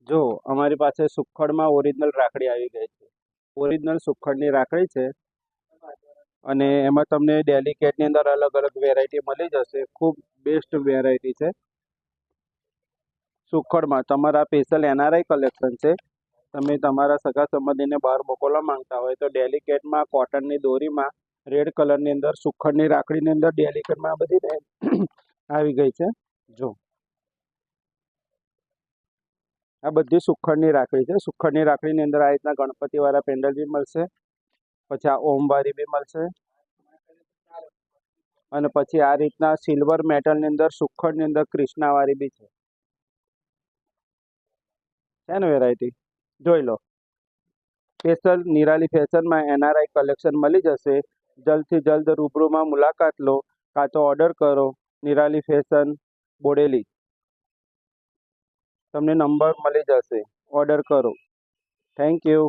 જો અમારી પાસે સુખડમાં ઓરિજિનલ રાખડી આવી ગઈ છે. ઓરિજિનલ સુખડની રાખડી છે અને એમાં તમને ડેલિકેટની અંદર અલગ અલગ વેરાયટી મળી જશે. ખૂબ બેસ્ટ વેરાયટી છે. સુખડમાં તમારા સ્પેશિયલ એનઆરઆઈ કલેક્શન છે. તમે તમારા સગા સંબંધીને બહાર મોકલવા માંગતા હોય તો ડેલિકેટમાં કોટનની દોરીમાં રેડ કલરની અંદર સુખડની રાખડીની અંદર ડેલિકેટમાં આ બધી આવી ગઈ છે. જો આ બધી સુખડની રાખડી છે. સુખડની રાખડીની અંદર આ રીતના ગણપતિવાળા પેન્ડલ બી મળશે, પછી આ ઓમવાળી બી મળશે, અને પછી આ રીતના સિલ્વર મેટલની અંદર સુખડની અંદર કૃષ્ણાવાળી બી છે ને વેરાયટી. જોઈ લો. સ્પેશિયલ નિરાલી ફેશનમાં એનઆરઆઈ કલેક્શન મળી જશે. જલ્દથી જલ્દ રૂબરૂમાં મુલાકાત લો, કાં તો ઓર્ડર કરો. નિરાલી ફેશન, બોડેલી. તમને નંબર મળી જશે, ઓર્ડર કરો. Thank you.